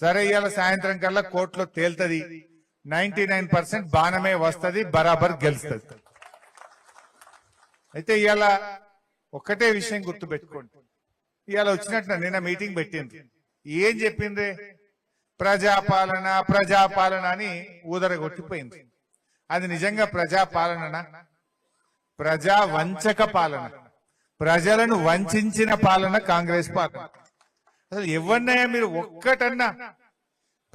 సరే ఇవాళ సాయంత్రం కల్లా కోర్టులో తేల్తది 99% బాణమే వస్తది బరాబర్ గెలుస్తుంది అయితే ఇవాళ ఒక్కటే విషయం గుర్తుపెట్టుకోండి ఇవాళ వచ్చినట్టు నిన్న మీటింగ్ పెట్టింది ఏం చెప్పింది ప్రజాపాలన ప్రజాపాలన అని ఊదరగొట్టిపోయింది అది నిజంగా ప్రజాపాలన ప్రజా వంచక పాలన ప్రజలను వంచిన పాలన కాంగ్రెస్ పాలన అసలు ఎవరినైనా మీరు ఒక్కటన్నా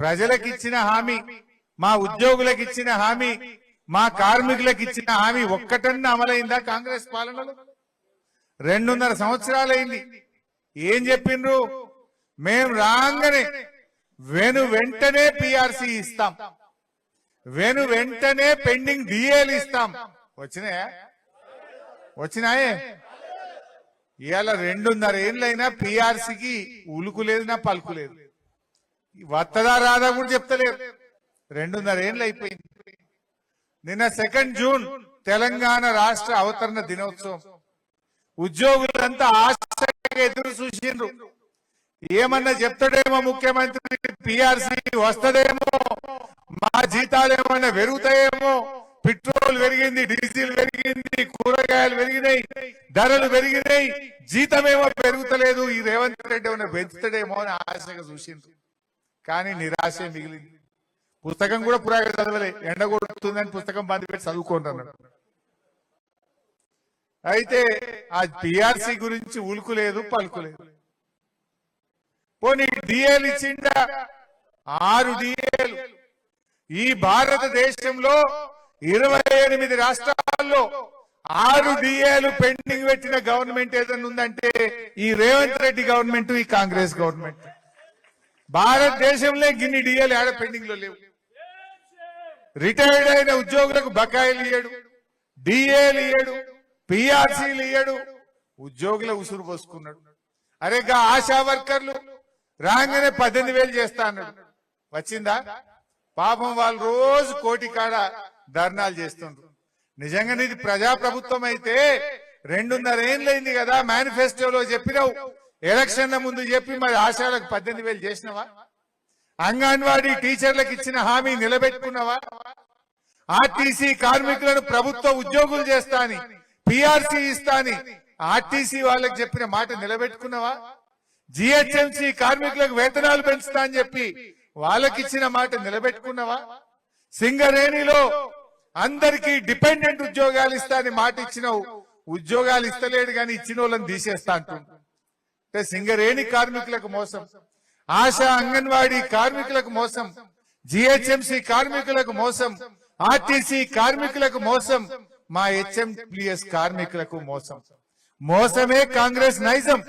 ప్రజలకు ఇచ్చిన హామీ మా ఉద్యోగులకు ఇచ్చిన హామీ మా కార్మికులకు ఇచ్చిన హామీ ఒక్కటన్నా అమలైందా కాంగ్రెస్ పాలనలో 2.5 సంవత్సరాలైంది ఏం చెప్పిండ్రు మేం రాగానే వెంటనే పిఆర్సి ఇస్తాం వెంటనే పెండింగ్ డిఏలు ఇస్తాం వచ్చినాయే ఇవాళ 2.5 ఏళ్ళైనా పిఆర్సీకి ఉలుకు లేదు నా పలుకు లేదు వత్తదా రాదా కూడా చెప్తలేరు 2.5 ఏళ్ళు అయిపోయింది నిన్న 2 జూన్ తెలంగాణ రాష్ట్ర అవతరణ దినోత్సవం ఉద్యోగులంతా ఆశగా ఎదురు చూసిండ్రు ఏమన్నా చెప్తాడేమో ముఖ్యమంత్రి పిఆర్సీ వస్తదేమో మా జీతాలు ఏమన్నా పెరుగుతాయేమో పెట్రోల్ పెరిగింది డీజిల్ పెరిగింది కూరగాయలు పెరిగినాయి ధరలు పెరిగినాయి జీతమేమో పెరుగుతలేదు ఈ రేవంత్ రెడ్డి ఏమన్నా పెంచుతాడేమో అని ఆశగా చూసిండ్రు కానీ నిరాశ మిగిలింది పుస్తకం కూడా పురాగా చదవలే ఎండ కొడుతుందని పుస్తకం బంద్ పెట్టి చదువుకుంటున్నాడు అయితే ఆ పిఆర్సీ గురించి ఉలుకులేదు పలుకులేదు పోనీ డిఏలు ఇచ్చిండా 6 డిఏలు ఈ భారతదేశంలో 28 రాష్ట్రాల్లో 6 డిఏలు పెండింగ్ పెట్టిన గవర్నమెంట్ ఏదైనా ఉందంటే ఈ రేవంత్ రెడ్డి గవర్నమెంట్ ఈ కాంగ్రెస్ గవర్నమెంట్ భారతదేశంలో గిన్ని డిఏలు ఆడ పెండింగ్ లో లేవు రిటైర్డ్ అయిన ఉద్యోగులకు బకాయిలు ఇయ్యడు డిఏలు ఇయ్యడు పిఆర్సీలు ఇయ్యడు ఉద్యోగుల ఉసురు పోసుకున్నాడు అరే గా ఆశా వర్కర్లు రాగానే 18,000 చేస్తా అన్నాడు వచ్చిందా పాపం వాళ్ళు రోజు కోటి కాడ ధర్నాలు చేస్తుండ్రు నిజంగానే ఇది ప్రజాప్రభుత్వం అయితే 2.5 ఏళ్ళైంది కదా మేనిఫెస్టోలో చెప్పినావు ఎలక్షన్ల ముందు చెప్పి మరి ఆశాలకు 18,000 చేసినవా అంగన్వాడీ టీచర్లకు ఇచ్చిన హామీ నిలబెట్టుకున్నావా ఆర్టీసీ కార్మికులను ప్రభుత్వ ఉద్యోగులు చేస్తా అని పిఆర్సీ ఇస్తా అని ఆర్టీసీ వాళ్ళకి చెప్పిన మాట నిలబెట్టుకున్నావా జిహెచ్ఎంసీ కార్మికులకు వేతనాలు పెంచుతా అని చెప్పి వాళ్ళకి ఇచ్చిన మాట నిలబెట్టుకున్నావా సింగరేణిలో అందరికీ డిపెండెంట్ ఉద్యోగాలు ఇస్తా అని మాట ఇచ్చినావు ఉద్యోగాలు ఇస్తలేడు కానీ ఇచ్చిన వాళ్ళని తీసేస్తా అంటుంటే సింగరేణి కార్మికులకు మోసం ఆశా అంగన్వాడీ కార్మికులకు మోసం జిహెచ్ఎంసీ కార్మికులకు మోసం ఆర్టీసీ కార్మికులకు మోసం మా హెచ్ఎంప్లిఎస్ కార్మికులకు మోసం మోసమే కాంగ్రెస్ నైజం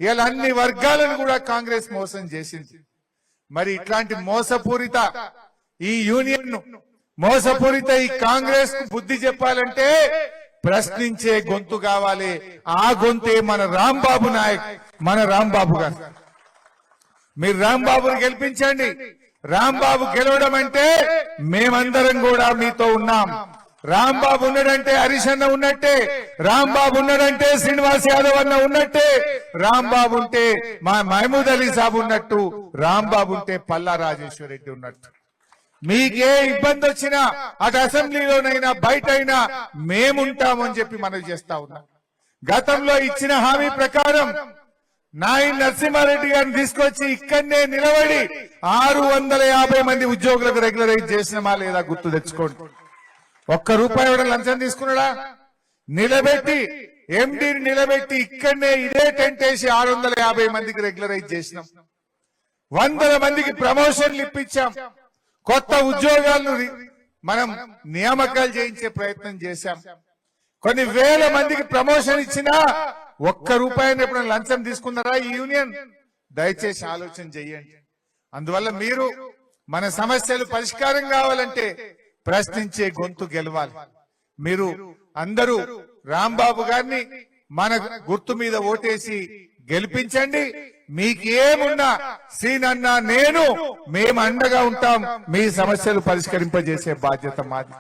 ఇలా అన్ని వర్గాలను కూడా కాంగ్రెస్ మోసం చేసింది మరి ఇట్లాంటి మోసపూరిత ఈ యూనియన్ మోసపూరిత ఈ కాంగ్రెస్ కు బుద్ధి చెప్పాలంటే ప్రశ్నించే గొంతు కావాలి ఆ గొంతే మన రాంబాబు నాయక్ మన రాంబాబు గారు మీరు రాంబాబుని గెలిపించండి రాంబాబు గెలవడం అంటే మేమందరం కూడా మీతో ఉన్నాం రాంబాబు ఉన్నాడంటే హరీష్ అన్న ఉన్నట్టే రాంబాబు ఉన్నాడంటే శ్రీనివాస్ యాదవ్ అన్న ఉన్నట్టే రాంబాబు ఉంటే మా మహమూద్ అలీ సాబ్ ఉన్నట్టు రాంబాబు ఉంటే పల్లా రాజేశ్వర రెడ్డి ఉన్నట్టు మీకే ఇబ్బంది వచ్చినా అటు అసెంబ్లీలోనైనా బయట అయినా మేముంటామని చెప్పి మనవి చేస్తా ఉన్నాం గతంలో ఇచ్చిన హామీ ప్రకారం నాయన్ నరసింహారెడ్డి గారిని తీసుకొచ్చి ఇక్కడనే నిలబడి 650 మంది ఉద్యోగులకు రెగ్యులరైజ్ చేసినమా లేదా గుర్తు తెచ్చుకోండి ₹1 కూడా లంచం తీసుకున్నాడా నిలబెట్టి ఎండీని నిలబెట్టి ఇక్కడనే ఇదే టెంట్ వేసి 650 మందికి రెగ్యులరైజ్ చేసినాం 100 మందికి ప్రమోషన్లు ఇప్పించాం కొత్త ఉద్యోగాలను మనం నియామకాలు చేయించే ప్రయత్నం చేశాం కొన్ని వేల మందికి ప్రమోషన్ ఇచ్చినా ₹1 ఎప్పుడైనా లంచం తీసుకున్నారా ఈ యూనియన్ దయచేసి ఆలోచన చెయ్యండి అందువల్ల మీరు మన సమస్యలు పరిష్కారం కావాలంటే ప్రశ్నించే గొంతు గెలవాలి మీరు అందరూ రాంబాబు గారిని మన గుర్తు మీద ఓటేసి గెలిపించండి మీకేమున్నా సీనన్నా నేను మేము అండగా ఉంటాం మీ సమస్యలు పరిష్కరింపజేసే బాధ్యత మాది